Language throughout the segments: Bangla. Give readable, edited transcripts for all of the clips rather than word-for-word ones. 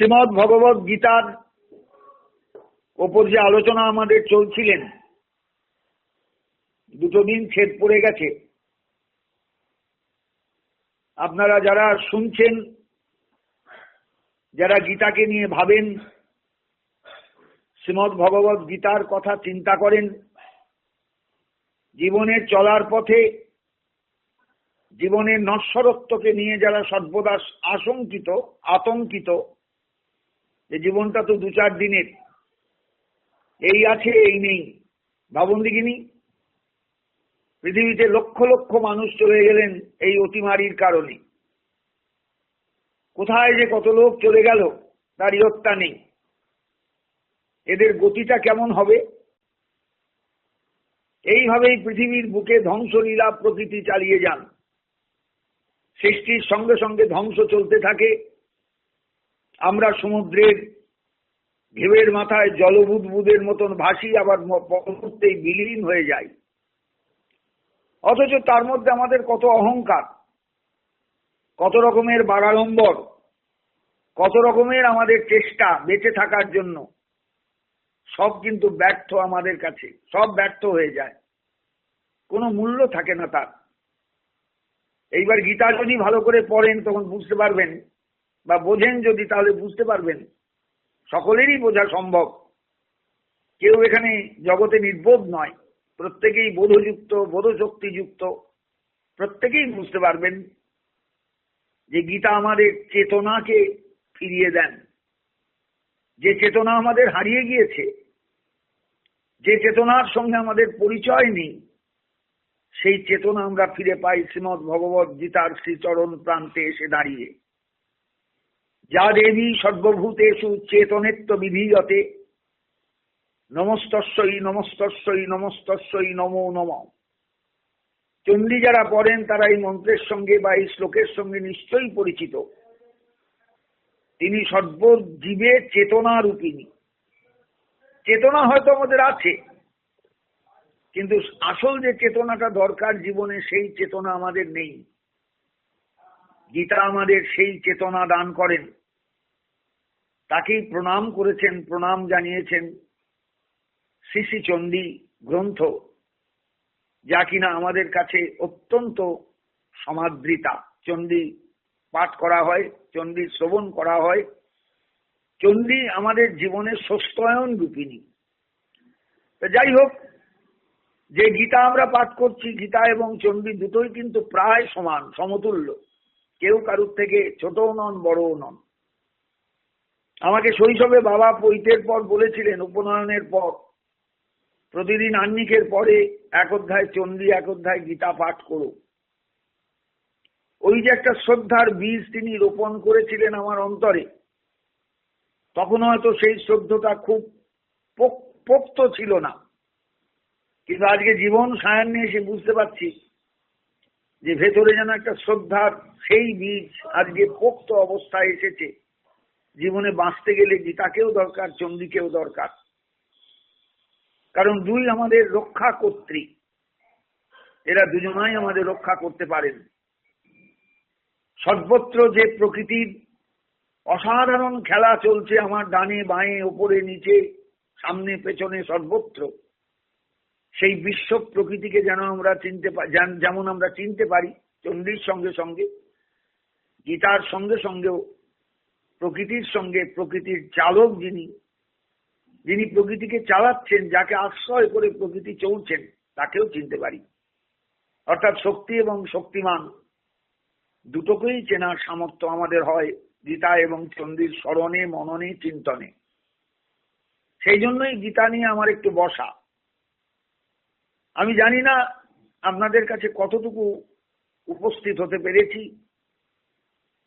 শ্রীমদ্ ভগবদ গীতার ওপর যে আলোচনা আমাদের চলছিলেন, দুটো দিন ছেদ পড়ে গেছে। আপনারা যারা শুনছেন, যারা গীতাকে নিয়ে ভাবেন, শ্রীমদ্ ভগবদ গীতার কথা চিন্তা করেন, জীবনের চলার পথে জীবনের নশ্বরত্বকে নিয়ে যারা সর্বদা আতঙ্কিত যে জীবনটা তো 2-4 দিনের, এই আছে এই নেই। ভাবুন দেখিনি, পৃথিবীতে লক্ষ লক্ষ মানুষ চলে গেলেন এই অতিমারির কারণে। কোথায় যে কত লোক চলে গেল তার ইয়ত্তা নেই। এদের গতিটা কেমন হবে? এইভাবেই পৃথিবীর বুকে ধ্বংসলীলা প্রকৃতি চালিয়ে যান। সৃষ্টির সঙ্গে সঙ্গে ধ্বংস চলতে থাকে। আমরা সমুদ্রের ঢেউয়ের মাথায় জলবুদবুদের মতন ভাসি, আবার পরবর্তীতেই বিলীন হয়ে যাই। অথচ তার মধ্যে আমাদের কত অহংকার, কত রকমের বাড়াড়ম্বর, কত রকমের আমাদের চেষ্টা বেঁচে থাকার জন্য, সব কিন্তু ব্যর্থ। আমাদের কাছে সব ব্যর্থ হয়ে যায়, কোনো মূল্য থাকে না তার। এইবার গীতা যদি ভালো করে পড়েন তখন বুঝতে পারবেন, বা বোঝেন যদি, তাহলে বুঝতে পারবেন। সকলেরই বোঝা সম্ভব, কেউ এখানে জগতে নির্বোধ নয়। প্রত্যেকেই বোধযুক্ত, বোধশক্তিযুক্ত। প্রত্যেকেই বুঝতে পারবেন যে গীতা আমাদের চেতনাকে ফিরিয়ে দেন। যে চেতনা আমাদের হারিয়ে গিয়েছে, যে চেতনার সঙ্গে আমাদের পরিচয় নেই, সেই চেতনা আমরা ফিরে পাই শ্রীমদ্ ভগবদ গীতার শ্রীচরণ প্রান্তে এসে দাঁড়িয়ে। যা দেবী সর্বভূতেষু চেতনেত্ব বিধীয়তে, নমস্তস্যৈ নমস্তস্যৈ নমস্তস্যৈ নমো নমঃ। চণ্ডী যারা পড়েন তারা এই মন্ত্রের সঙ্গে বা এই শ্লোকের সঙ্গে নিশ্চয়ই পরিচিত। তিনি সর্বজীবের চেতনা রূপিণী। চেতনা হয়তো আমাদের আছে, কিন্তু আসল যে চেতনাটা দরকার জীবনে, সেই চেতনা আমাদের নেই। গীতা আমাদের সেই চেতনা দান করেন। তাকেই প্রণাম করেছেন, প্রণাম জানিয়েছেন শ্রী শ্রী চণ্ডী গ্রন্থ, যা কিনা আমাদের কাছে অত্যন্ত সমাদৃতা। চণ্ডী পাঠ করা হয়, চণ্ডী শ্রবণ করা হয়। চণ্ডী আমাদের জীবনের স্বস্তায়ন রূপিণী। যাই হোক, যে গীতা আমরা পাঠ করছি, গীতা এবং চণ্ডী দুটোই কিন্তু প্রায় সমান, সমতুল্য। কেউ কারুর থেকে ছোটও নন, বড়ও নন। আমাকে শৈশবে বাবা পৈতের পর বলেছিলেন, উপনয়নের পর প্রতিদিন আহ্নিকের পরে 1 অধ্যায় চণ্ডী, 1 অধ্যায় গীতা পাঠ করো। ওই যে একটা শ্রদ্ধার বীজ তিনি রোপণ করেছিলেন আমার অন্তরে, তখন হয়তো সেই শ্রদ্ধাটা খুব পোক্ত ছিল না, কিন্তু আজকে জীবন সায়ান্নে এসে বুঝতে পারছি যে ভেতরে যেন একটা শ্রদ্ধার সেই বীজ আজকে পোক্ত অবস্থায় এসেছে। জীবনে বাঁচতে গেলে গীতাকেও দরকার, চণ্ডীকেও দরকার, কারণ দুই আমাদের রক্ষা কর্ত্রী। এরা দুজনাই আমাদের রক্ষা করতে পারেন। সর্বত্র যে প্রকৃতির অসাধারণ খেলা চলছে, আমার ডানে বাঁয়ে, ওপরে নিচে, সামনে পেছনে, সর্বত্র, সেই বিশ্ব প্রকৃতিকে যেন আমরা যেমন আমরা চিনতে পারি চণ্ডীর সঙ্গে সঙ্গে, গীতার সঙ্গে সঙ্গেও প্রকৃতির সঙ্গে, প্রকৃতির চালক যিনি প্রকৃতিকে চালাচ্ছেন, যাকে আশ্রয় করে প্রকৃতি চলছেন, তাকেও চিনতে পারি। অর্থাৎ শক্তি এবং শক্তিমান দুটোকেই চেনার সামর্থ্য আমাদের হয় গীতা এবং চণ্ডীর স্মরণে, মননে, চিন্তনে। সেই জন্যই গীতা নিয়ে আমার একটু বসা। আমি জানি না আপনাদের কাছে কতটুকু উপস্থিত হতে পেরেছি,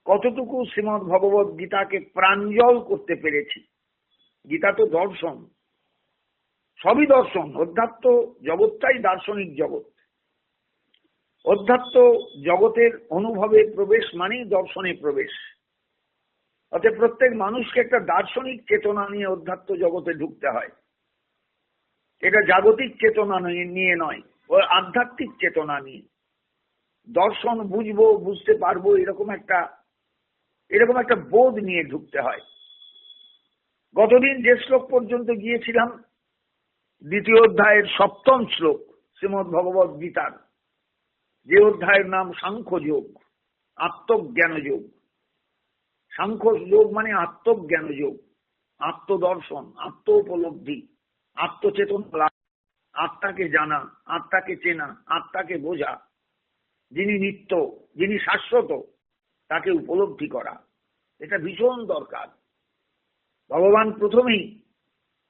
কতটুকু শ্রীমদ্ ভগবদ গীতাকে প্রাঞ্জল করতে পেরেছি। গীতা তো দর্শন, সবই দর্শন। অধ্যাত্ম জগৎটাই দার্শনিক জগৎ। অধ্যাত্ম জগতের অনুভবে প্রবেশ মানেই দর্শনে প্রবেশ। অতএব প্রত্যেক মানুষকে একটা দার্শনিক চেতনা নিয়ে অধ্যাত্ম জগতে ঢুকতে হয়। এটা জাগতিক চেতনা নিয়ে নয়, ও আধ্যাত্মিক চেতনা নিয়ে। দর্শন বুঝবো, বুঝতে পারবো, এরকম একটা বোধ নিয়ে ঢুকতে হয়। গতদিন যে শ্লোক পর্যন্ত গিয়েছিলাম, দ্বিতীয় অধ্যায়ের 7ম শ্লোক শ্রীমদ্ ভগবদ গীতার, যে অধ্যায়ের নাম সাংখ্য যোগ, আত্মজ্ঞান যোগ। সাংখ্য যোগ মানে আত্মজ্ঞান যোগ, আত্মদর্শন, আত্ম উপলব্ধি, আত্মচেতন লাভ, আত্মাকে জানা, আত্মাকে চেনা, আত্মাকে বোঝা। যিনি নিত্য, যিনি শাশ্বত, তাকে উপলব্ধি করা, এটা ভীষণ দরকার। ভগবান প্রথমেই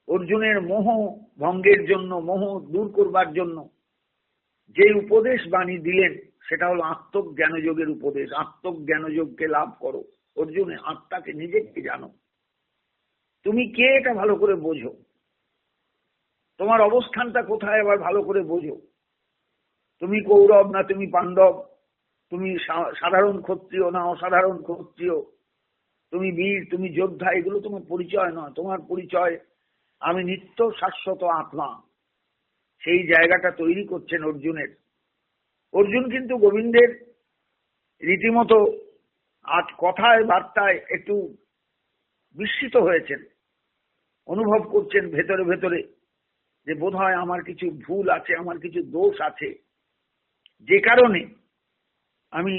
অর্জুনের মোহ ভঙ্গের জন্য, মোহ দূর করবার জন্য যে উপদেশ বাণী দিলেন, সেটা হলো আত্মজ্ঞান যোগের উপদেশ। আত্মজ্ঞান যোগকে লাভ করো। অর্জুনে আত্মাকে, নিজেকে জানো। তুমি কে এটা ভালো করে বোঝো, তোমার অবস্থানটা কোথায় এবার ভালো করে বোঝো। তুমি কৌরব না তুমি পাণ্ডব, তুমি সাধারণ ক্ষত্রিয় না অসাধারণ ক্ষত্রিয়, তুমি বীর তুমি যোদ্ধা, এগুলো তোমার পরিচয় নয়। তোমার পরিচয় আমি নিত্য শাশ্বত আত্মা। সেই জায়গাটা তৈরি করছেন অর্জুনের। অর্জুন কিন্তু গোবিন্দের রীতিমতো আজ কথায় বার্তায় একটু বিস্মিত হয়েছেন, অনুভব করছেন ভেতরে ভেতরে যে বোধহয় আমার কিছু ভুল আছে, আমার কিছু দোষ আছে, যে কারণে আমি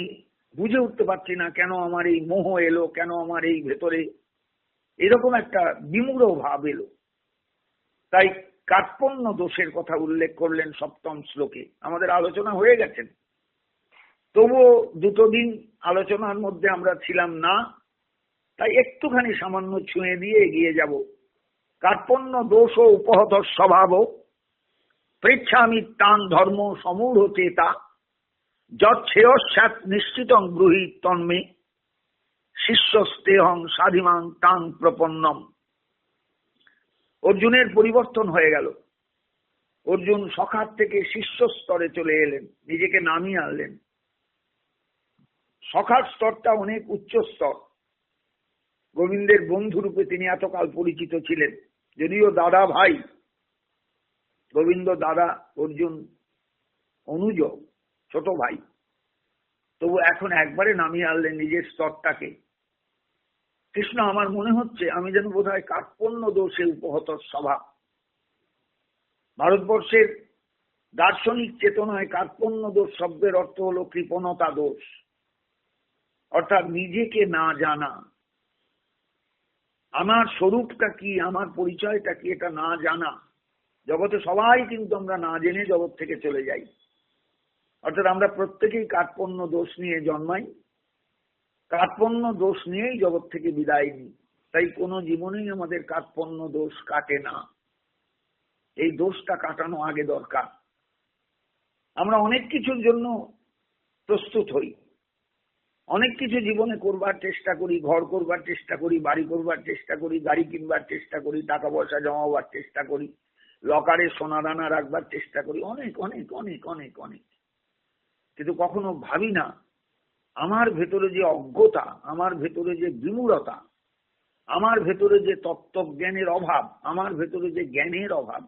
বুঝে উঠতে পারছি না কেন আমার এই মোহ এলো, কেন আমার এই ভেতরে এরকম একটা বিমূঢ় ভাব এলো। তাই কার্পণ্য দোষের কথা উল্লেখ করলেন 7ম শ্লোকে। আমাদের আলোচনা হয়ে গেছেন, তবুও দুটো দিন আলোচনার মধ্যে আমরা ছিলাম না, তাই একটুখানি সামান্য ছুঁয়ে দিয়ে এগিয়ে যাব। কার্পণ্য দোষ ও উপহত স্বভাব পৃচ্ছামি তান ধর্ম সমূঢ় চেতা যচ্ছেয়স্যাৎ নিশ্চিতং ব্রূহি তন্মে শিষ্যস্তেহং সাধিমাং তাং প্রপন্নম। অর্জুনের পরিবর্তন হয়ে গেল। অর্জুন সখার থেকে শিষ্য স্তরে চলে এলেন, নিজেকে নামিয়ে আনলেন। সখার স্তরটা অনেক উচ্চ স্তর। গোবিন্দের বন্ধুরূপে তিনি এতকাল পরিচিত ছিলেন, যদিও দাদা ভাই, গোবিন্দ দাদা, অর্জুন অনুজ, ছোট ভাই, তবু এখন একবারে নামিয়ে আনলেন নিজের স্তরটাকে। কৃষ্ণ, আমার মনে হচ্ছে আমি যেন বোধহয় কার্পণ্য দোষে উপহত স্বভাব। ভারতবর্ষের দার্শনিক চেতনায় কার্পণ্য দোষ শব্দের অর্থ হলো কৃপণতা দোষ, অর্থাৎ নিজেকে না জানা, আমার স্বরূপটা কি, আমার পরিচয়টা কি, এটা না জানা। জগতে সবাই কিন্তু আমরা না জেনে জগৎ থেকে চলে যাই, অর্থাৎ আমরা প্রত্যেকেই কার্পণ্য দোষ নিয়ে জন্মাই, কার্পণ্য দোষ নিয়েই জগৎ থেকে বিদায় নিই। তাই কোনো জীবনেই আমাদের কার্পণ্য দোষ কাটে না। এই দোষটা কাটানো আগে দরকার। আমরা অনেক কিছুর জন্য প্রস্তুত হই, অনেক কিছু জীবনে করবার চেষ্টা করি, ঘর করবার চেষ্টা করি, বাড়ি করবার চেষ্টা করি, গাড়ি কিনবার চেষ্টা করি, টাকা পয়সা জমাবার চেষ্টা করি, লকারে সোনা দানা রাখবার চেষ্টা করি, অনেক অনেক অনেক অনেক অনেক। কিন্তু কখনো ভাবি না আমার ভেতরে যে অজ্ঞতা, আমার ভেতরে যে বিমূঢ়তা, আমার ভেতরে যে তত্ত্বজ্ঞানের অভাব, আমার ভেতরে যে জ্ঞানের অভাব,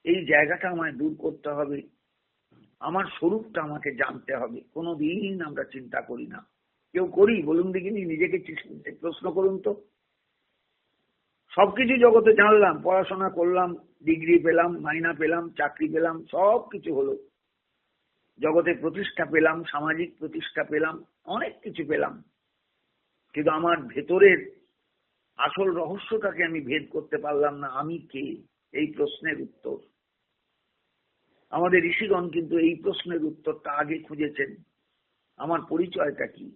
এই জায়গাটা আমায় দূর করতে হবে। আমার স্বরূপটা আমাকে জানতে হবে। কোনোদিন আমরা চিন্তা করি না। কেউ করি বলুন দেখিনি? নিজেকে প্রশ্ন করুন তো। সবকিছু জগতে জানলাম, পড়াশোনা করলাম, ডিগ্রি পেলাম, মাইনা পেলাম, চাকরি পেলাম, সব কিছু হলো, জগতে প্রতিষ্ঠা পেলাম, সামাজিক প্রতিষ্ঠা পেলাম, অনেক কিছু পেলাম, কিন্তু আমার ভেতরের আসল রহস্যটাকে আমি ভেদ করতে পারলাম না। আমি কে? এই প্রশ্নের উত্তর আমাদের ঋষিগণ কিন্তু এই প্রশ্নের উত্তরটা আগে খুঁজেছেন। আমার পরিচয়টা কি?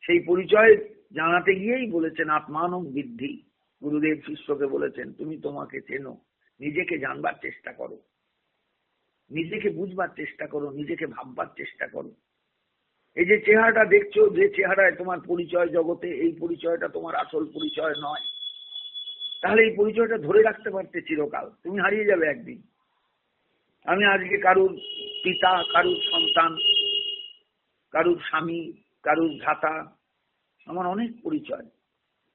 সেই পরিচয় জানাতে গিয়েই বলেছেন আত্মানং বিদ্ধি। গুরুদেব শিষ্যকে বলেছেন তুমি তোমাকে চেনো, নিজেকে জানবার চেষ্টা করো, নিজেকে বুঝবার চেষ্টা করো, নিজেকে ভাববার চেষ্টা করো। এই যে চেহারাটা দেখছো, যে চেহারায় তোমার পরিচয় জগতে, এই পরিচয়টা তোমার আসল পরিচয় নয়। তাহলে এই পরিচয়টা ধরে রাখতে পারতে চিরকাল, তুমি হারিয়ে যাবে একদিন। আমি আজকে কারুর পিতা, কারুর সন্তান, কারুর স্বামী, কারুর ভ্রাতা, আমার অনেক পরিচয়,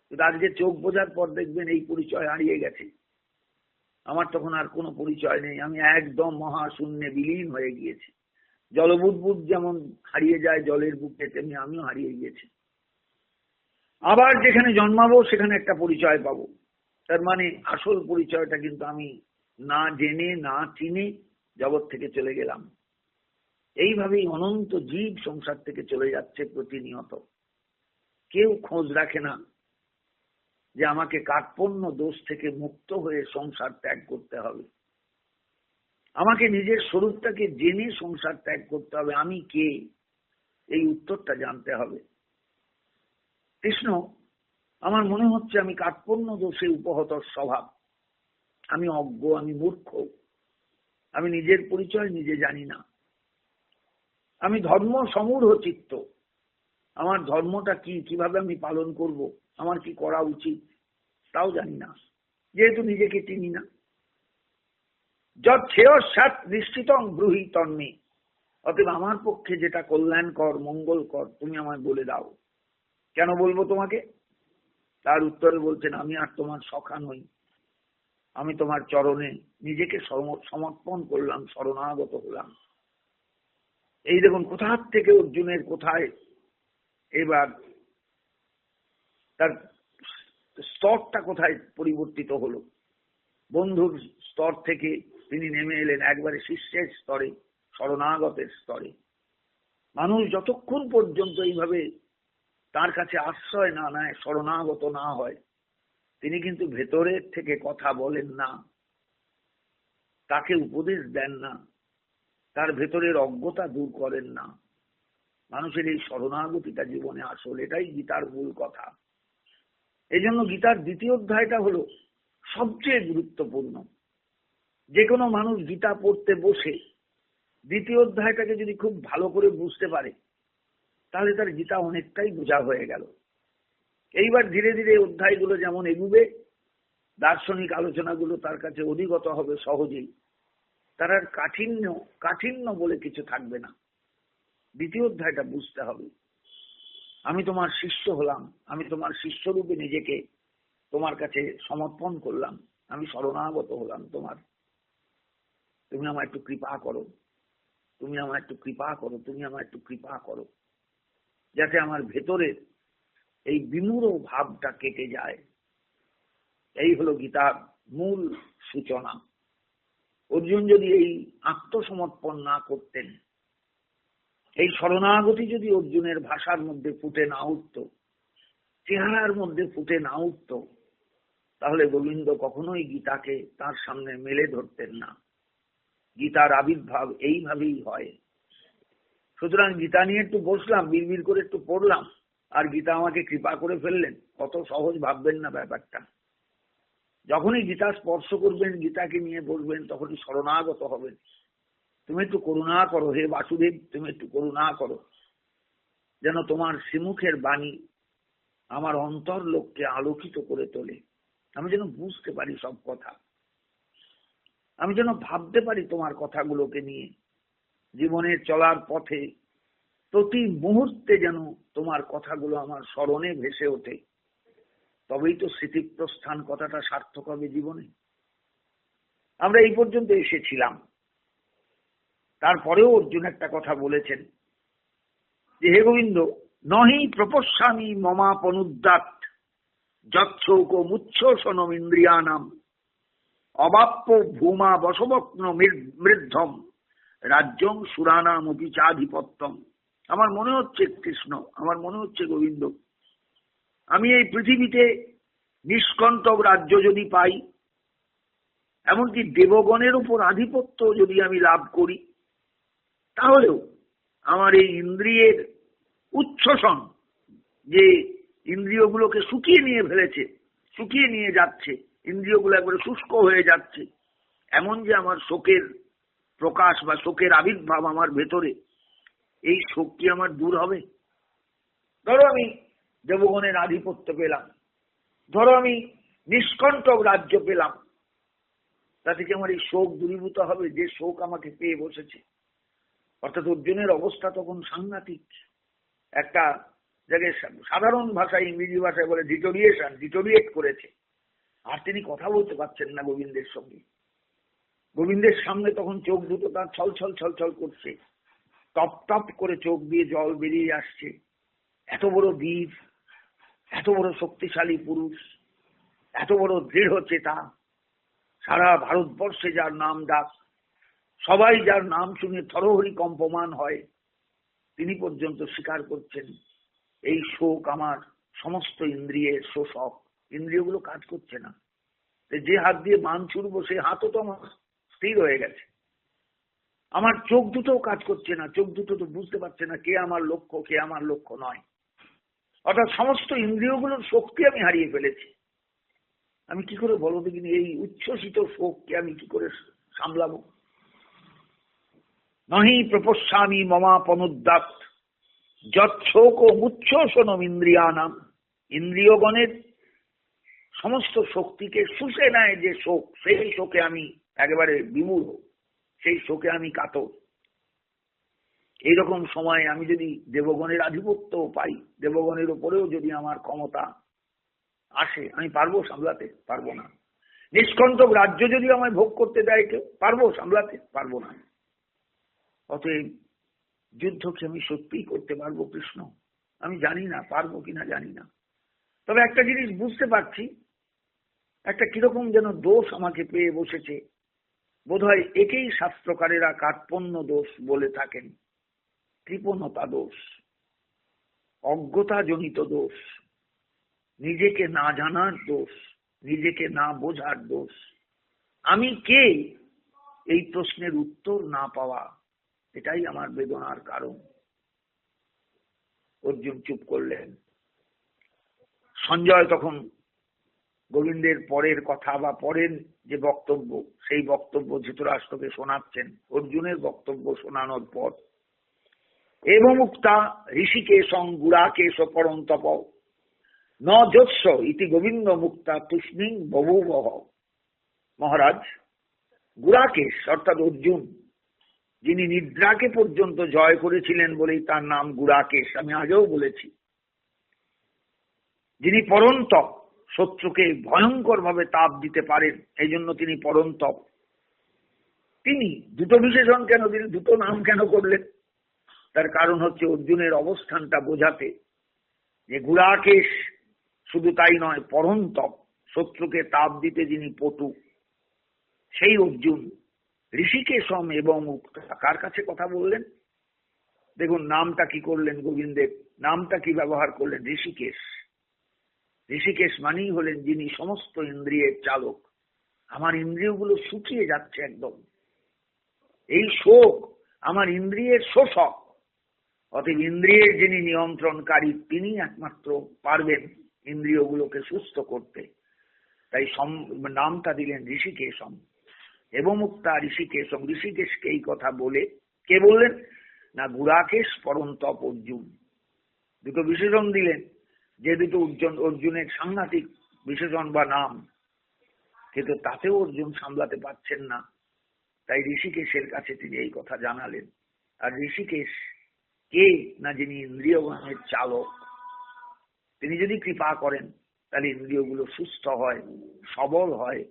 কিন্তু আজকে চোখ বোঝার পর দেখবেন এই পরিচয় হারিয়ে গেছে। আমার তখন আর কোনো পরিচয় নেই, আমি একদম মহাশূন্যে বিলীন হয়ে গিয়েছি। জলবুদবুদ যেমন হারিয়ে যায় জলের বুকে, তেমনি আমিও হারিয়ে গিয়েছি। আবার যেখানে জন্মাবো সেখানে একটা পরিচয় পাবো। তার মানে আসল পরিচয়টা কিন্তু আমি না জেনে না চিনে জগৎ থেকে চলে গেলাম। এইভাবেই অনন্ত জীব সংসার থেকে চলে যাচ্ছে প্রতিনিয়ত। কেউ খোঁজ রাখে না যে আমাকে কার্পণ্য দোষ থেকে মুক্ত হয়ে সংসার ত্যাগ করতে হবে, আমাকে নিজের স্বরূপটাকে জেনে সংসার ত্যাগ করতে হবে। আমি কে, এই উত্তরটা জানতে হবে। কৃষ্ণ, আমার মনে হচ্ছে আমি কার্পণ্য দোষে উপহত স্বভাব, আমি অজ্ঞ, আমি মূর্খ, আমি নিজের পরিচয় নিজে জানি না, আমি ধর্ম সমূঢ় চিত্ত, আমার ধর্মটা কি, কিভাবে আমি পালন করব, আমার কি করা উচিত তাও জানি না, যেহেতু নিজেকে চিনি না। যৎ শ্রেয়ঃস্যাৎ নিশ্চিতং ব্রূহি তন্মে, অতএব আমার পক্ষে যেটা কল্যাণকর মঙ্গলকর তুমি আমায় বলে দাও। কেন বলবো তোমাকে? তার উত্তরে বলছেন, আমি আর তোমার সখা নই, আমি তোমার চরণে নিজেকে সমর্পণ করলাম, শরণাগত হলাম। এই দেখুন কোথার থেকে অর্জুনের কোথায় এবার তার স্তরটা কোথায় পরিবর্তিত হলো। বন্ধুর স্তর থেকে তিনি নেমে এলেন একবারে শিষ্যের স্তরে, শরণাগতের স্তরে। মানুষ যতক্ষণ পর্যন্ত এইভাবে তার কাছে আশ্রয় না নেয়, শরণাগত না হয়, তিনি কিন্তু ভেতরের থেকে কথা বলেন না, তাকে উপদেশ দেন না, তার ভেতরের অজ্ঞতা দূর করেন না। মানুষের এই শরণাগতিটা জীবনে আসল, এটাই গীতার মূল কথা। এই জন্য গীতার দ্বিতীয় অধ্যায়টা হলো সবচেয়ে গুরুত্বপূর্ণ। যে কোনো মানুষ গীতা পড়তে বসে দ্বিতীয় অধ্যায়টাকে যদি খুব ভালো করে বুঝতে পারে, তাহলে তার গীতা অনেকটাই বোঝা হয়ে গেল। এইবার ধীরে ধীরে অধ্যায়গুলো যেমন এগুবে, দার্শনিক আলোচনাগুলো তার কাছে অধিগত হবে সহজেই, তার আর কাঠিন্য বলে কিছু থাকবে না। দ্বিতীয় অধ্যায়টা বুঝতে হবে। আমি তোমার শিষ্য হলাম, আমি তোমার শিষ্যরূপে নিজেকে তোমার কাছে সমর্পণ করলাম, আমি শরণাগত হলাম তোমার। তুমি আমার একটু কৃপা করো, তুমি আমার একটু কৃপা করো, তুমি আমার একটু কৃপা করো, যাতে আমার ভেতরের এই বিমূঢ় ভাবটা কেটে যায়। এই হলো গীতার মূল সূচনা। অর্জুন যদি এই আত্মসমর্পণ না করতেন, এই শরণাগতি যদি অর্জুনের ভাষার মধ্যে ফুটে না উঠত, চেহারার মধ্যে ফুটে না উঠত, তাহলে গোবিন্দ কখনোই গীতাকে তার সামনে মেলে ধরতেন না। গীতার আবির্ভাব এইভাবেই হয়। সুতরাং গীতা নিয়ে একটু বসলাম, বিড়বিড় করে একটু পড়লাম, আর গীতা আমাকে কৃপা করে ফেললেন, কত সহজ ভাববেন না ব্যাপারটা। যখনই গীতা স্পর্শ করবেন, গীতাকে নিয়ে বসবেন, তখনই শরণাগত হবেন। তুমি একটু করুণা করো হে বাসুদেব, তুমি একটু করুণা করো, যেন তোমার শ্রীমুখের বাণী আমার অন্তর লোককে আলোকিত করে তোলে। আমি যেন বুঝতে পারি সব কথা, আমি যেন ভাবতে পারি তোমার কথাগুলোকে নিয়ে। জীবনের চলার পথে প্রতি মুহূর্তে যেন তোমার কথাগুলো আমার স্মরণে ভেসে ওঠে, তবেই তো স্মৃতিপ্রস্থান কথাটা সার্থক হবে জীবনে। আমরা এই পর্যন্ত এসেছিলাম। তারপরেও অর্জুন একটা কথা বলেছেন যে, হে গোবিন্দ, নহি প্রপশ্যামি মমাপনুদ্যাত যচ্ছৌক মুচ্ছ্বসনম ইন্দ্রিয়ানাম অবাপ্য ভূমা বশবক্ন মৃদ্ধম রাজ্যং সুরানাম অপিচাধিপত্যম। আমার মনে হচ্ছে কৃষ্ণ, আমার মনে হচ্ছে গোবিন্দ, আমি এই পৃথিবীতে নিষ্কণ্টক রাজ্য যদি পাই, এমনকি দেবগণের উপর আধিপত্য যদি আমি লাভ করি, তাহলেও আমার এই ইন্দ্রিয়ের উচ্ছ্বসন, যে ইন্দ্রিয়গুলোকে শুকিয়ে নিয়ে ফেলেছে, শুকিয়ে নিয়ে যাচ্ছে, ইন্দ্রিয়গুলো একবারে শুষ্ক হয়ে যাচ্ছে, এমন যে আমার শোকের প্রকাশ বা শোকের আবির্ভাব আমার ভেতরে, এই শোক কি আমার দূর হবে? ধরো আমি দেবগণের আধিপত্য পেলাম, ধরো আমি নিষ্কণ্টক রাজ্য পেলাম, তাতে কি আমার এই শোক দূরীভূত হবে, যে শোক আমাকে পেয়ে বসেছে? অর্থাৎ অর্জুনের অবস্থা তখন সাংঘাতিক। একটা জায়গায় সাধারণ ভাষায়, ইংরেজি ভাষায় বলে ডিটোরিয়েট করেছে। আর তিনি কথা বলতে পারছেন না গোবিন্দের সঙ্গে। গোবিন্দের সামনে তখন চোখ দুটো তার ছল ছল ছল ছল করছে, টপ টপ করে চোখ দিয়ে জল বেরিয়ে আসছে। এত বড় দ্বীপ, এত বড় শক্তিশালী পুরুষ, এত বড় দৃঢ় চেতা, সারা ভারতবর্ষে যার নাম ডাক, সবাই যার নাম শুনে থরহরি কম্পমান হয়, তিনি পর্যন্ত স্বীকার করছেন এই শোক আমার সমস্ত ইন্দ্রিয়ের শোষক। ইন্দ্রিয়গুলো কাজ করছে না। যে হাত দিয়ে বান ছুড়বো সেই হাতও তো আমার স্থির হয়ে গেছে। আমার চোখ দুটোও কাজ করছে না, চোখ দুটো তো বুঝতে পারছে না কে আমার লক্ষ্য, কে আমার লক্ষ্য নয়। অর্থাৎ সমস্ত ইন্দ্রিয়গুলোর শক্তি আমি হারিয়ে ফেলেছি। আমি কি করে বলো দেখিনি, এই উচ্ছ্বসিত শোককে আমি কি করে সামলাবো? নহি প্রপশ্যামি মমাপনুদ্যাত যৎশোক মুচ্ছ্বসনম ইন্দ্রিয়ানাম। ইন্দ্রিয়গণের সমস্ত শক্তিকে শুষে নেয় যে শোক, সেই শোকে আমি একেবারে বিমূঢ়, সেই শোকে আমি কাতর। এইরকম সময় আমি যদি দেবগণের আধিপত্য পাই, দেবগণের উপরেও যদি আমার ক্ষমতা আসে, আমি পারবো সামলাতে? পারবো না। নিষ্কণ্টক রাজ্য যদি আমায় ভোগ করতে দেয় কেউ, পারবো সামলাতে? পারবো না। অতএব যুদ্ধ কি আমি সত্যিই করতে পারবো কৃষ্ণ? আমি জানি না, পারবো কিনা জানি না। তবে একটা জিনিস বুঝতে পারছি, একটা কিরকম যেন দোষ আমাকে পেয়ে বসেছে। বোধহয় একেই শাস্ত্রকারেরা কার্পণ্য দোষ বলে থাকেন। কৃপণতা দোষ, অজ্ঞতাজনিত দোষ, নিজেকে না জানার দোষ, নিজেকে না বোঝার দোষ। আমি কে এই প্রশ্নের উত্তর না পাওয়া, এটাই আমার বেদনার কারণ। অর্জুন চুপ করলেন। সঞ্জয় তখন গোবিন্দের পরের কথা বা পরের যে বক্তব্য, সেই বক্তব্য ধৃতরাষ্ট্রকে শোনাচ্ছেন। অর্জুনের বক্তব্য শোনানোর পর এবমুক্তা ঋষিকেশং গুড়াকেশ পরন্তপ ন যোৎস ইতি গোবিন্দ মুক্তা তুষ্ণিং বভূবহ। মহারাজ, গুড়াকেশ অর্থাৎ অর্জুন, যিনি নিদ্রাকে পর্যন্ত জয় করেছিলেন বলেই তার নাম গুড়াকেশ, আমি আগেও বলেছি। যিনি পরন্তপ, শত্রুকে ভয়ঙ্কর ভাবে তাপ দিতে পারেন, এই জন্য তিনি পরন্তপ। তিনি দুটো বিশেষণ কেন দিলেন, দুটো নাম কেন করলেন? তার কারণ হচ্ছে অর্জুনের অবস্থানটা বোঝাতে, যে গুড়াকেশ শুধু তাই নয়, পরন্তপ, শত্রুকে তাপ দিতে যিনি পটু, সেই অর্জুন। ঋষিকেশম এবং কার কাছে কথা বললেন? দেখুন নামটা কি করলেন গোবিন্দের, নামটা কি ব্যবহার করলেন? ঋষিকেশ। ঋষিকেশ মানেই হলেন যিনি সমস্ত ইন্দ্রিয়ের চালক। আমার ইন্দ্রিয়গুলো শুকিয়ে যাচ্ছে একদম, এই শোক আমার ইন্দ্রিয়ের শোষক। অতএব ইন্দ্রিয়ের যিনি নিয়ন্ত্রণকারী, তিনি একমাত্র পারবেন ইন্দ্রিয়গুলোকে সুস্থ করতে। তাই নামটা দিলেন ঋষিকেশম। এবং মুক্তা ঋষিকেশম, ঋষিকেশকে এই কথা বলে, কে বললেন না? গুড়াকেশ পরন্তপ অর্জুন। দুটো বিশেষণ দিলেন, যে দুটো অর্জুনের সাংঘাতিক বিশেষণ বা নাম, কিন্তু তাতেও অর্জুন সামলাতে পারছেন না। তাই ঋষিকেশের কাছে তিনি এই কথা জানালেন। আর ঋষিকেশ কে না? যিনি ইন্দ্রিয়গণের চালক। তিনি যদি কৃপা করেন তাহলে ইন্দ্রিয়গুলো সুস্থ হয়, সবল হয়,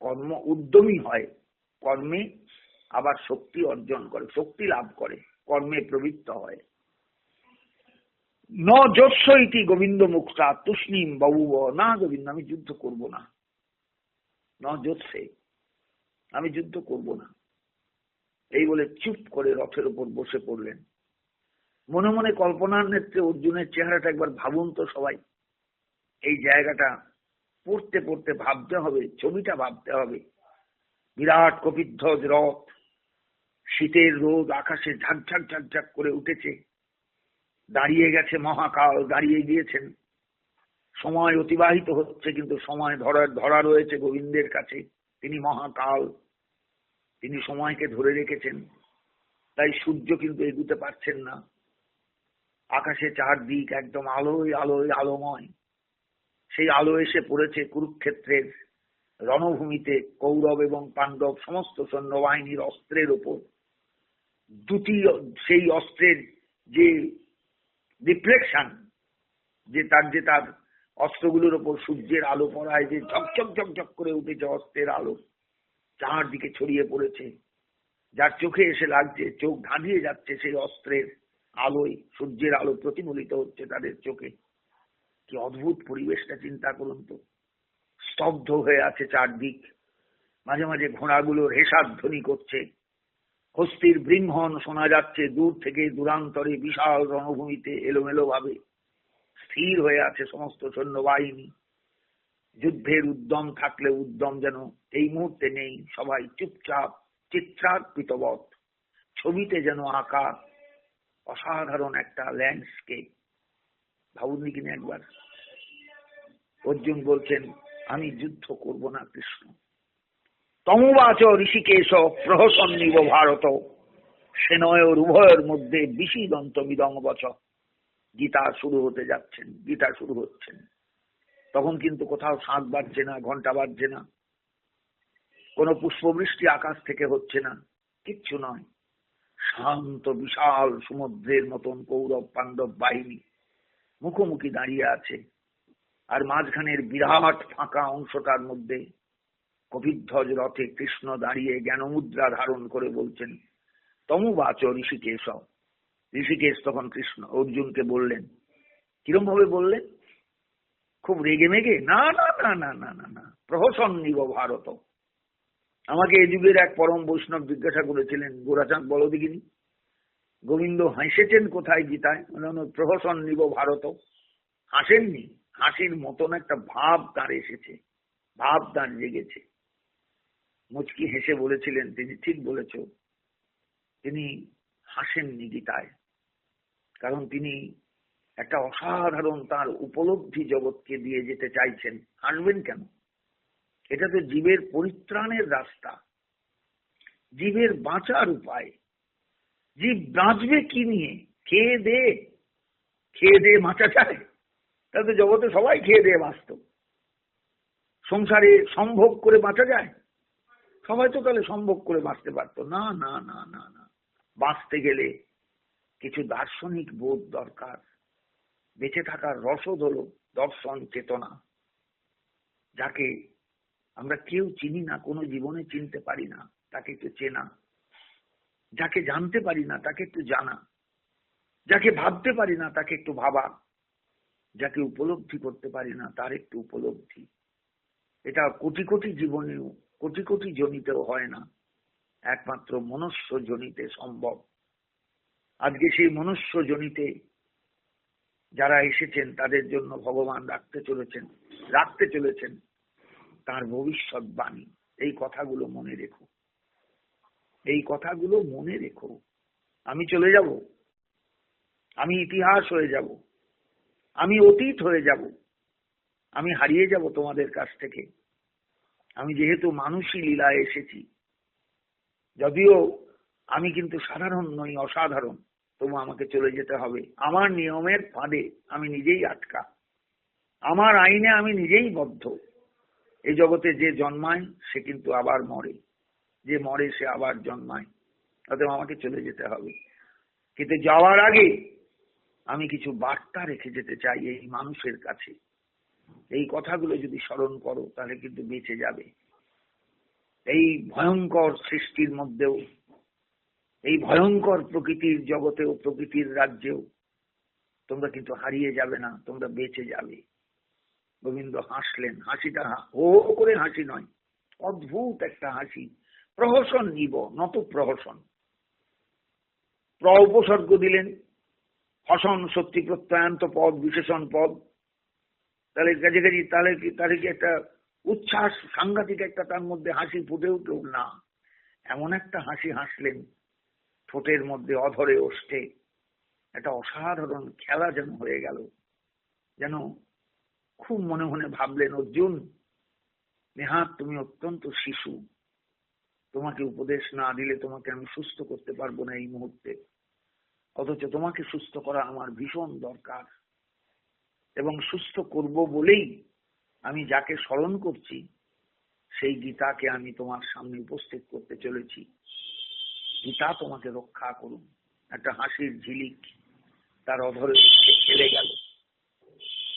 কর্ম উদ্যমী হয়, কর্মে আবার শক্তি অর্জন করে, শক্তি লাভ করে, কর্মে প্রবৃত্ত হয়। ন যোৎস ইতি গোবিন্দ মুক্তা তুষ্ণিম বাবুব। না গোবিন্দ, আমি যুদ্ধ করব না। ন যোৎসে, আমি যুদ্ধ করব না, এই বলে চুপ করে রথের উপর বসে পড়লেন। মনে মনে কল্পনার নেত্রে অর্জুনের চেহারাটা একবার ভাবুন তো সবাই। এই জায়গাটা পড়তে পড়তে ভাবতে হবে, ছবিটা ভাবতে হবে। বিরাট কপিধ্বজ রথ, শীতের রোদ আকাশে ঝাকঝাক ঝাকঝাক করে উঠেছে, দাঁড়িয়ে গেছে মহাকাল, দাঁড়িয়ে গিয়েছেন। সময় অতিবাহিত হচ্ছে, কিন্তু সময় ধরা রয়েছে গোবিন্দের কাছে। তিনি মহাকাল, তিনি সময়কে ধরে রেখেছেন। তাই সূর্য কিন্তু এগুতে পারছেন না। আকাশে চারদিক একদম আলোয় আলোয় আলোময়। সেই আলো এসে পড়েছে কুরুক্ষেত্রের রণভূমিতে, কৌরব এবং পাণ্ডব সমস্ত সৈন্যবাহিনীর অস্ত্রের উপর। দুটি সেই অস্ত্রের যে রিফ্লেকশন, যে তার অস্ত্রগুলোর উপর সূর্যের আলো পড়ায়, যে ঝকঝক ঝকঝক করে উঠেছে অস্ত্রের আলো, চারদিকে ছড়িয়ে পড়েছে। যার চোখে এসে লাগছে, চোখ ধাঁধিয়ে যাচ্ছে সেই অস্ত্রের আলোয়, সূর্যের আলো প্রতিফলিত হচ্ছে তাদের চোখে। কি অদ্ভুত পরিবেশটা চিন্তা করুন তো। স্তব্ধ হয়ে আছে চারদিক, মাঝে মাঝে ঘোড়াগুলোর হেসাধ্বনি করছে, হস্তির বৃংহন শোনা যাচ্ছে দূর থেকে দূরান্তরে, বিশাল রণভূমিতে এলোমেলো ভাবে স্থির হয়ে আছে সমস্ত সৈন্যবাহিনী। যুদ্ধের উদ্যম থাকলে উদ্যম যেন এই মুহূর্তে নেই, সবাই চুপচাপ চিত্রার্পিতবৎ, ছবিতে যেন আঁকা অসাধারণ একটা ল্যান্ডস্কেপ। ভাবুন কিনা একবার। অর্জুন বলছেন আমি যুদ্ধ করব না কৃষ্ণ। তমুবাচ ঋষিকেশ প্রহসন্নিব ভারত, সেনয়োর উভয়ের মধ্যে বিষিদন্ত বিদং বচ। গীতা শুরু হতে যাচ্ছেন, গীতা শুরু হচ্ছেন, তখন কিন্তু কোথাও শাঁখ বাজছে না, ঘন্টা বাজছে না, কোন পুষ্পবৃষ্টি আকাশ থেকে হচ্ছে না, কিচ্ছু নয়। শান্ত বিশাল সমুদ্রের মতন কৌরব পাণ্ডব বাহিনী মুখোমুখি দাঁড়িয়ে আছে। আর মাঝখানের বিরাট ফাঁকা অংশটার মধ্যে কপিধ্বজ রথে কৃষ্ণ দাঁড়িয়ে জ্ঞানমুদ্রা ধারণ করে বলছেন তমুবাচ ঋষিকেশ। ঋষিকেশ তখন কৃষ্ণ অর্জুনকে বললেন, কিরম ভাবে বললেন? খুব রেগে মেগে? না না না না না না না, প্রহসন্নিব ভারত। আমাকে এই যুগের এক পরম বৈষ্ণব জিজ্ঞাসা করেছিলেন, গোরাচাঁদ বলো দেখিনি, গোবিন্দ হাসেছেন কোথায় গীতায়? প্রহসন্নিব ভারত। হাসেননি, হাসির মতন একটা ভাব তার এসেছে, ভাব তার জেগেছে। মুচকি হেসে বলেছিলেন, তিনি ঠিক বলেছ, তিনি হাসেননি গীতায়, কারণ তিনি একটা অসাধারণ তার উপলব্ধি জগৎকে দিয়ে যেতে চাইছেন। হাসবেন কেন? এটা তো জীবের পরিত্রাণের রাস্তা, জীবের বাঁচার উপায়। জীব বাঁচবে কি নিয়ে? খেয়ে দে, খেয়ে দিয়ে বাঁচা যায়? তাহলে তো জগতে সবাই খেয়ে দিয়ে বাঁচত। সংসারে সম্ভোগ করে বাঁচা যায়? সবাই তো তাহলে সম্ভোগ করে বাঁচতে পারতো না। না না না না, বাঁচতে গেলে কিছু দার্শনিক বোধ দরকার। বেঁচে থাকার রসদ হলো দর্শন চেতনা, যাকে আমরা কেউ চিনি না, কোনো জীবনে চিনতে পারি না, তাকে একটু চেনা। যাকে জানতে পারি না তাকে একটু জানা, যাকে ভাবতে পারি না তাকে একটু ভাবা, যাকে উপলব্ধি করতে পারি না তার একটু উপলব্ধি। এটা কোটি কোটি জীবনেও, কোটি কোটি জনিতেও হয় না, একমাত্র মনুষ্য জনিতে সম্ভব। আজকে সেই মনুষ্য জনিতে যারা এসেছেন তাদের জন্য ভগবান রাখতে চলেছেন তার ভবিষ্যৎবাণী। এই কথাগুলো মনে রেখো, এই কথাগুলো মনে রেখো। আমি চলে যাব, আমি ইতিহাস হয়ে যাব, আমি অতীত হয়ে যাব, আমি হারিয়ে যাব তোমাদের কাছ থেকে। আমি যেহেতু মানুষই লীলায় এসেছি, যদিও আমি কিন্তু সাধারণ নই, অসাধারণ, তবু আমাকে চলে যেতে হবে। আমার নিয়মের ফাঁদে আমি নিজেই আটকা, আমার আইনে আমি নিজেই বদ্ধ। এই জগতে যে জন্মায় সে কিন্তু আবার মরে, যে মরে সে আবার জন্মায়। অতএব আমাকে চলে যেতে হবে, কিন্তু যাওয়ার আগে আমি কিছু বার্তা রেখে যেতে চাই এই মানুষের কাছে। এই কথাগুলো যদি স্মরণ করো তাহলে কিন্তু বেঁচে যাবে। এই ভয়ঙ্কর সৃষ্টির মধ্যেও, এই ভয়ঙ্কর প্রকৃতির জগতেও, প্রকৃতির রাজ্যেও তোমরা কিন্তু হারিয়ে যাবে না, তোমরা বেঁচে যাবে। গোবিন্দ হাসলেন, হাসিটা হো করে হাসি নয়, অদ্ভুত একটা হাসি। প্রহসন নিব, নত প্রহসন। উপসর্গ দিলেন, হসন সত্যি প্রত্যয়ান্ত পদ, বিশেষণ পদ। তাহলে কাছাকাছি তাহলে কি একটা উচ্ছ্বাস, সাংঘাতিক একটা তার মধ্যে হাসি ফুটে উঠল না। এমন একটা হাসি হাসলেন, ঠোঁটের মধ্যে অধরে ওষ্ঠে একটা অসাধারণ খেলা যেন হয়ে গেল। যেন খুব মনে মনে ভাবলেন, অর্জুন নেহাত তুমি অত্যন্ত শিশু, তোমাকে উপদেশ না দিলে তোমাকে আমি সুস্থ করতে পারবো না এই মুহূর্তে, অথচ তোমাকে সুস্থ করা আমার ভীষণ দরকার। এবং সুস্থ করব বলেই আমি যাকে স্মরণ করছি সেই গীতাকে আমি তোমার সামনে উপস্থিত করতে চলেছি। গীতা তোমাকে রক্ষা করুন। একটা হাসির ঝিলিক তার অধরে খেলে গেল।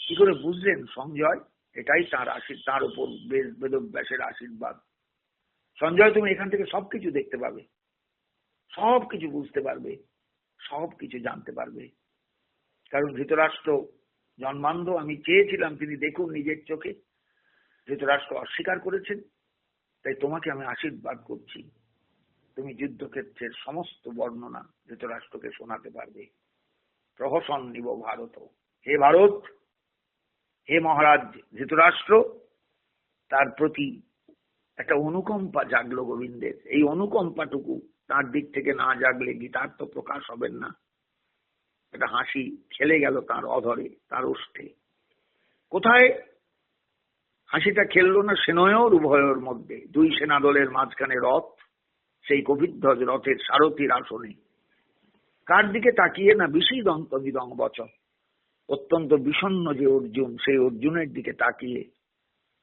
কি করে বুঝলেন সঞ্জয়? এটাই তার উপর বেদব্যাসের আশীর্বাদ। সঞ্জয়, তুমি এখান থেকে সবকিছু দেখতে পাবে, সবকিছু বুঝতে পারবে, সবকিছু জানতে পারবে। কারণ ধৃতরাষ্ট্র জন্মান্ধ, আমি চেয়েছিলাম তিনি দেখুন নিজের চোখে, ধৃতরাষ্ট্র অস্বীকার করেছেন, তাই তোমাকে আমি আশীর্বাদ করছি, তুমি যুদ্ধক্ষেত্রের সমস্ত বর্ণনা ধৃতরাষ্ট্রকে শোনাতে পারবে। প্রহসন নিব ভারত, হে ভারত, হে মহারাজ ধৃতরাষ্ট্র। তার প্রতি একটা অনুকম্পা জাগলো গোবিন্দের। এই অনুকম্পাটুকু তার দিক থেকে না জাগলে গীতার তো প্রকাশ হবেন না। একটা হাসি খেলে গেল তার অধরে, তার ওষ্ঠে। কোথায় হাসিটা খেললো না? সেনয়ের উভয়ের মধ্যে, দুই সেনা দলের মাঝখানে রথ, সেই কপিধ্বজ রথের সারথীর আসনে। কার দিকে তাকিয়ে? না বিষীদন্ত বিদং বচন, অত্যন্ত বিষণ্ণ যে অর্জুন, সেই অর্জুনের দিকে তাকিয়ে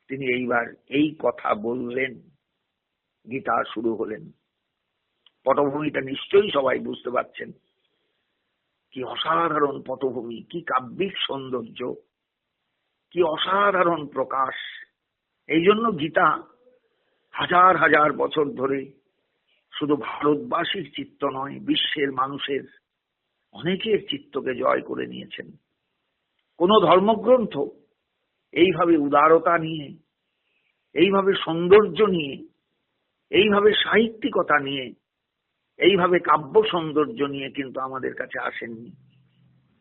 তিনি এইবার এই কথা বললেন। গীতা শুরু হলেন। পটভূমিটা নিশ্চয়ই সবাই বুঝতে পারছেন। কি অসাধারণ পটভূমি, কি কাব্যিক সৌন্দর্য, কি অসাধারণ প্রকাশ। এই জন্য গীতা হাজার হাজার বছর ধরে শুধু ভারতবাসীর চিত্ত নয়, বিশ্বের মানুষের অনেকের চিত্তকে জয় করে নিয়েছেন। কোন ধর্মগ্রন্থ এইভাবে উদারতা নিয়ে, এইভাবে সৌন্দর্য নিয়ে, এইভাবে সাহিত্যিকতা নিয়ে, এইভাবে কাব্য সৌন্দর্য নিয়ে কিন্তু আমাদের কাছে আসেননি।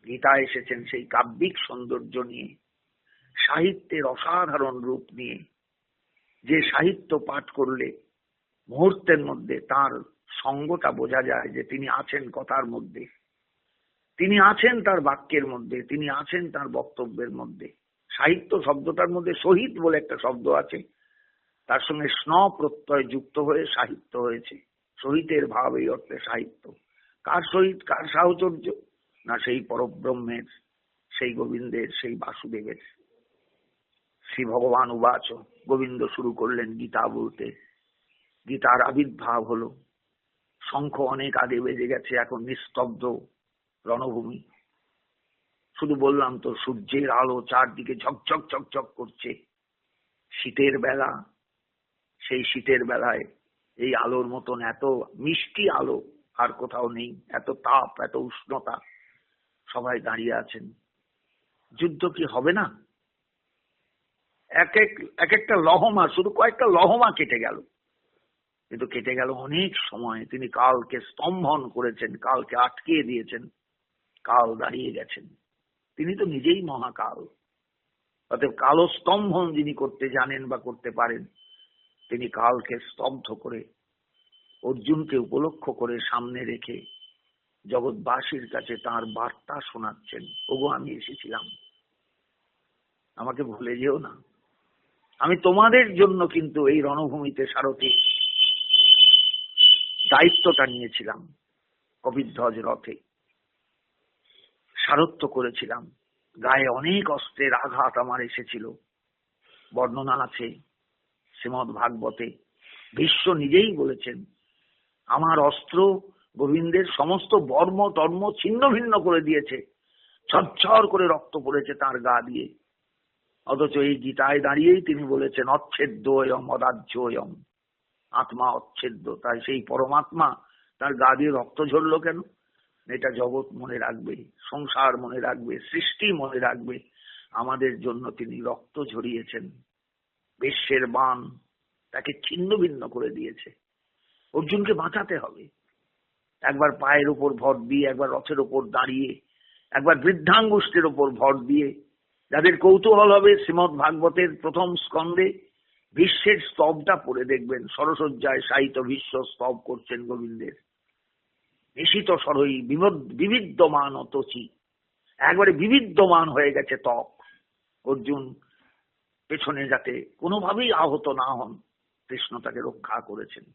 গীতা এসেছেন সেই কাব্যিক সৌন্দর্য নিয়ে, সাহিত্যের অসাধারণ রূপ নিয়ে, যে সাহিত্য পাঠ করলে মুহূর্তের মধ্যে তার সঙ্গটা বোঝা যায় যে তিনি আছেন কথার মধ্যে, তিনি আছেন তার বাক্যের মধ্যে, তিনি আছেন তার বক্তব্যের মধ্যে। সাহিত্য শব্দটার মধ্যে সহিত বলে একটা শব্দ আছে, তার সঙ্গে স্ন প্রত্যয় যুক্ত হয়ে সাহিত্য হয়েছে। সহিতের ভাব এই অর্থে সাহিত্য। কার সহিত, কার সাহচর্য? না সেই পরব্রহ্মের, সেই গোবিন্দের, সেই বাসুদেবের। শ্রী ভগবান উবাচ, গোবিন্দ শুরু করলেন গীতা বলতে। গীতার আবির্ভাব হলো। শঙ্খ অনেক আগে বেজে গেছে, এখন নিস্তব্ধ রণভূমি। শুধু বললাম তো, সূর্যের আলো চারদিকে ঝকঝক ঝকঝক করছে। শীতের বেলা, সেই শীতের বেলায় এই আলোর মতন এত মিষ্টি আলো আর কোথাও নেই। এত তাপ, এত উষ্ণতা। সবাই দাঁড়িয়ে আছেন। যুদ্ধ কি হবে না? এক একটা লহমা, শুধু কয়েকটা লহমা কেটে গেল, কিন্তু কেটে গেল অনেক সময়। তিনি কালকে স্তম্ভন করেছেন, কালকে আটকে দিয়েছেন, কাল দাঁড়িয়ে গেছেন। তিনি তো নিজেই মহাকাল। অতএব কালো স্তম্ভন যিনি করতে জানেন বা করতে পারেন, তিনি কালকে স্তব্ধ করে অর্জুনকে উপলক্ষ করে সামনে রেখে জগৎবাসীর কাছে তার বার্তা শোনাচ্ছেন। ওগো, আমি এসেছিলাম, আমাকে ভুলে যেও না। আমি তোমাদের জন্য কিন্তু এই রণভূমিতে সারথি দায়িত্বটা নিয়েছিলাম। কপিধ্বজ রথে সারথ্য করেছিলাম। গায়ে অনেক অস্ত্রের আঘাত আমার এসেছিল। বর্ণনা আছে শ্রীমদ ভাগবতে। ভীষ্ম নিজেই বলেছেন, আমার অস্ত্র গোবিন্দের সমস্ত বর্ম টর্ম ছিন্ন ভিন্ন করে দিয়েছে। ঝরঝর করে রক্ত পড়েছে তার গা দিয়ে। অথচ এই গীতায় দাঁড়িয়েই তিনি বলেছেন, অচ্ছেদ্যয়ম অদাহ্যয়ম, আত্মা অচ্ছেদ্য। তাই সেই পরমাত্মা তার গা দিয়ে রক্ত ঝরলো কেন? এটা জগৎ মনে রাখবে, সংসার মনে রাখবে, সৃষ্টি মনে রাখবে। আমাদের জন্য তিনি রক্ত ঝরিয়েছেন। বিশ্বের বাণ তাকে ছিন্ন ভিন্ন করে দিয়েছে। অর্জুনকে বাঁচাতে হবে। একবার পায়ের উপর ভর দিয়ে, একবার রথের উপর দাঁড়িয়ে, একবার বৃদ্ধাঙ্গুষ্ঠের উপর ভর দিয়ে। যাদের কৌতূহল হবে, শ্রীমদ ভাগবতের প্রথম স্কন্ধে বিশ্বের স্তবটা পড়ে দেখবেন। সরসজ্জায় সাহিত্য বিশ্ব স্তব করছেন গোবিন্দের। নিশিত সরই বিবিধমান অতচি, একবারে বিবিধমান হয়ে গেছে ত্বক। অর্জুন পেছনে যাতে কোনোভাবেই আহত না হন, কৃষ্ণ তাকে রক্ষা করেছেন।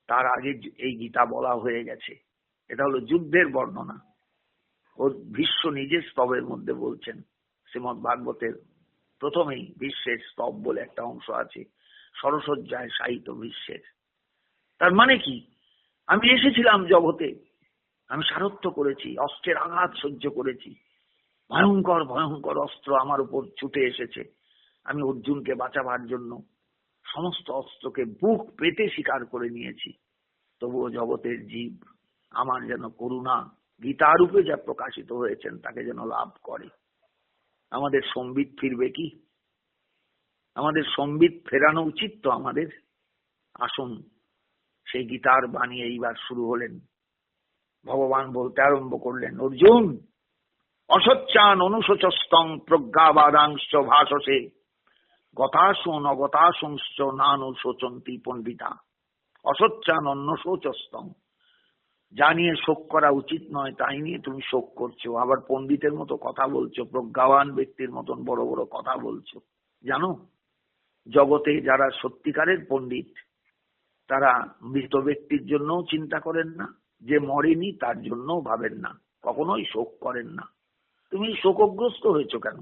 তার আগে এই গীতা বলা হয়ে গেছে। এটা হলো যুদ্ধের বর্ণনা। ওর ভীষ্ম নিজের স্তবের মধ্যে বলছেন। শ্রীমদ ভাগবতের প্রথমেই বিশ্বের স্তব বলে একটা অংশ আছে, সরসজ্জায় সাহিত্য বিশ্বের। তার মানে কি? আমি এসেছিলাম জগতে, আমি সারথ্য করেছি, অস্ত্রের আঘাত সহ্য করেছি। ভয়ঙ্কর ভয়ঙ্কর অস্ত্র আমার উপর ছুটে এসেছে। আমি অর্জুনকে বাঁচাবার জন্য সমস্ত অস্ত্রকে বুক পেতে স্বীকার করে নিয়েছি। তবুও জগতের জীব আমার যেন করুণা গীতারূপে যা প্রকাশিত হয়েছেন তাকে যেন লাভ করে। আমাদের সম্বিত ফিরবে কি? আমাদের সম্বিত ফেরানো উচিত তো আমাদের। আসুন, সেই গীতার বাণী এইবার শুরু হলেন। ভগবান বলতে আরম্ভ করলেন, অর্জুন, অসচ্চান অনুশোচস্তং প্রজ্ঞাবাদাংশ ভাষসে গতাসু নগতাসুংশ্চ নানুশোচন্তি পণ্ডিতা। অসচ্চান অনুশোচস্তং, যা নিয়ে শোক করা উচিত নয় তাই নিয়ে তুমি শোক করছো, আবার পণ্ডিতের মতো কথা বলছো, প্রজ্ঞাবান ব্যক্তির মতন বড় বড় কথা বলছো। জানো, জগতে যারা সত্যিকারের পণ্ডিত তারা মৃত ব্যক্তির জন্যও চিন্তা করেন না, যে মরেনি তার জন্যও ভাবেন না, কখনোই শোক করেন না। তুমি শোকগ্রস্ত হয়েছো কেন?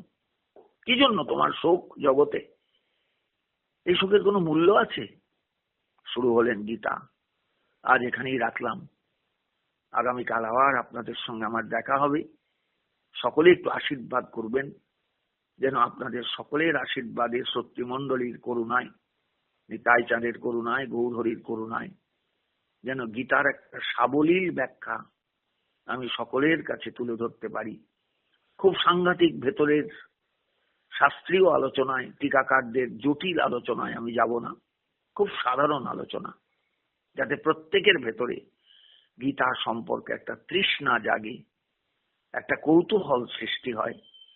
কি জন্য তোমার শোক জগতে? এই শোকের কোনো মূল্য আছে? শুরু হলেন গীতা। আজ এখানেই রাখলাম। আগামীকাল আবার আপনাদের সঙ্গে আমার দেখা হবে। সকলে একটু আশীর্বাদ করবেন, যেন আপনাদের সকলের আশীর্বাদে, শক্তিমণ্ডলীর করুণায়, নিতাই চাঁদের করুণায়, গৌরহরির করুণায় যেন গীতার একটা সাবলীল ব্যাখ্যা আমি সকলের কাছে তুলে ধরতে পারি। খুব সাংঘাতিক ভেতরের শাস্ত্রীয় আলোচনায়, টিকাকারদের জটিল আলোচনায় আমি যাব না। খুব সাধারণ আলোচনা, যাতে প্রত্যেকের ভেতরে গীতা সম্পর্কে একটা তৃষ্ণা জাগে, একটা কৌতূহল সৃষ্টি হয়।